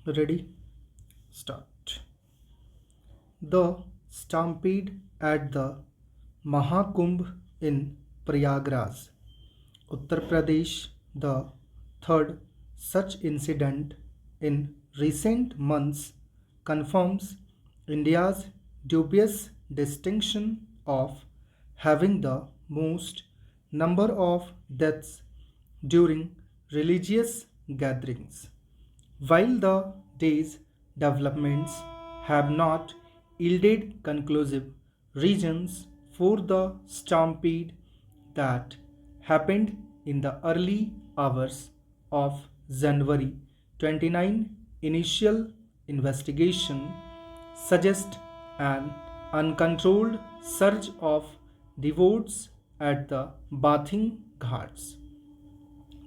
Ready? Start. The stampede at the Mahakumbh in Prayagraj, Uttar Pradesh, the third such incident in recent months, confirms India's dubious distinction of having the most number of deaths during religious gatherings. While the day's developments have not yielded conclusive reasons for the stampede that happened in the early hours of January 29, initial investigation suggests an uncontrolled surge of devotees at the bathing ghats.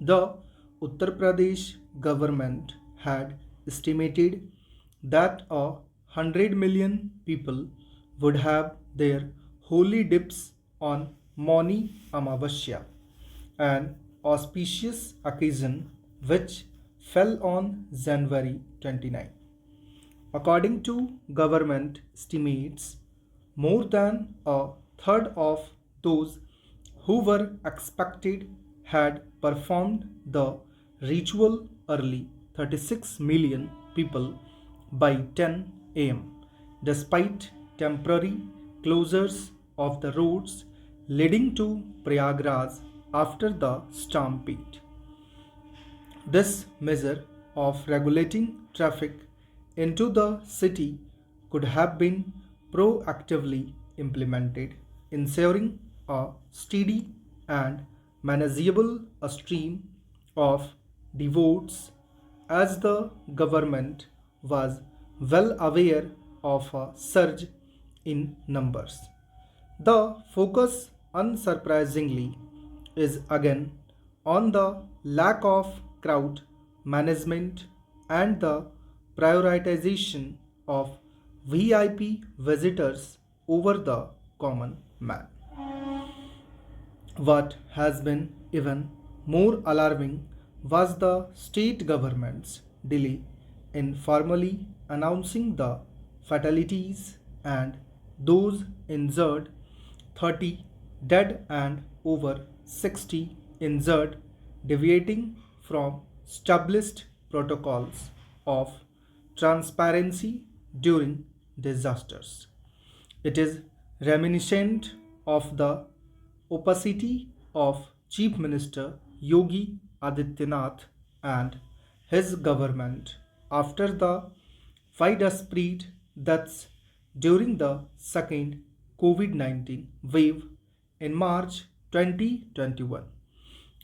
The Uttar Pradesh government had estimated that 100 million people would have their holy dips on Mauni Amavasya, an auspicious occasion which fell on January 29. According to government estimates, more than a third of those who were expected had performed the ritual early, 36 million people by 10 am, despite temporary closures of the roads leading to Prayagraj after the stampede. This measure of regulating traffic into the city could have been proactively implemented, ensuring a steady and manageable stream of devotees as the government was well aware of a surge in numbers. The focus, unsurprisingly, is again on the lack of crowd management and the prioritization of VIP visitors over the common man. What has been even more alarming was the state government's delay in formally announcing the fatalities and those injured, 30 dead and over 60 injured, deviating from established protocols of transparency during disasters. It is reminiscent of the opacity of Chief Minister Yogi Adityanath and his government after the widespread deaths during the second COVID 19 wave in March 2021.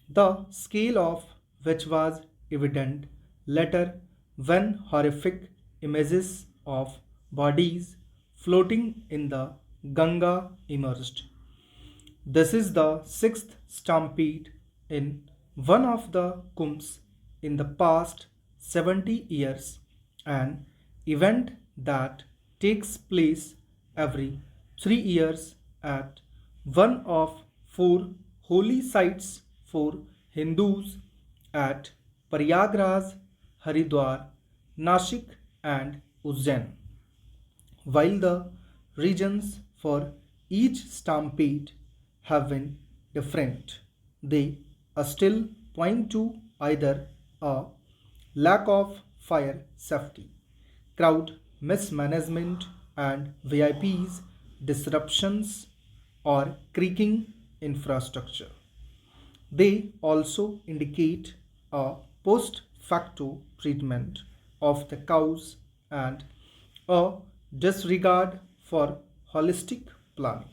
The scale of which was evident later when horrific images of bodies floating in the Ganga emerged. This is the sixth stampede in one of the Kumbhs in the past 70 years, an event that takes place every 3 years at one of four holy sites for Hindus at Prayagraj, Haridwar, Nashik, and Ujjain. While the reasons for each stampede have been different, they still point to either a lack of fire safety, crowd mismanagement, and VIPs disruptions or creaking infrastructure. They also indicate a post facto treatment of the cause and a disregard for holistic planning.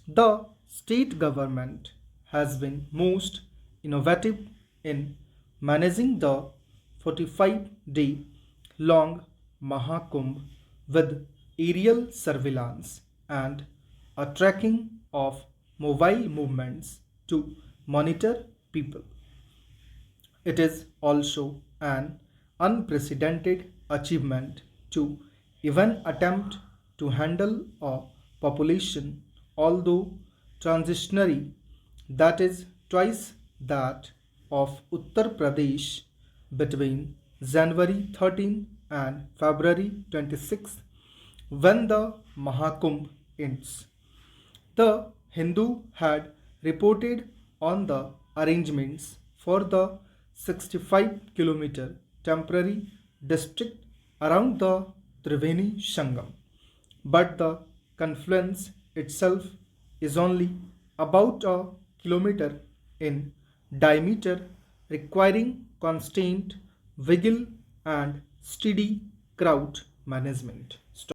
The state government has been most innovative in managing the 45-day long Mahakumbh with aerial surveillance and a tracking of mobile movements to monitor people. It is also an unprecedented achievement to even attempt to handle a population, although transitionary, that is twice that of Uttar Pradesh between January 13 and February 26th when the Mahakumbh ends. The Hindu had reported on the arrangements for the 65-kilometer temporary district around the Triveni Sangam, but the confluence itself is only about a kilometer in diameter, requiring constant vigil and steady crowd management.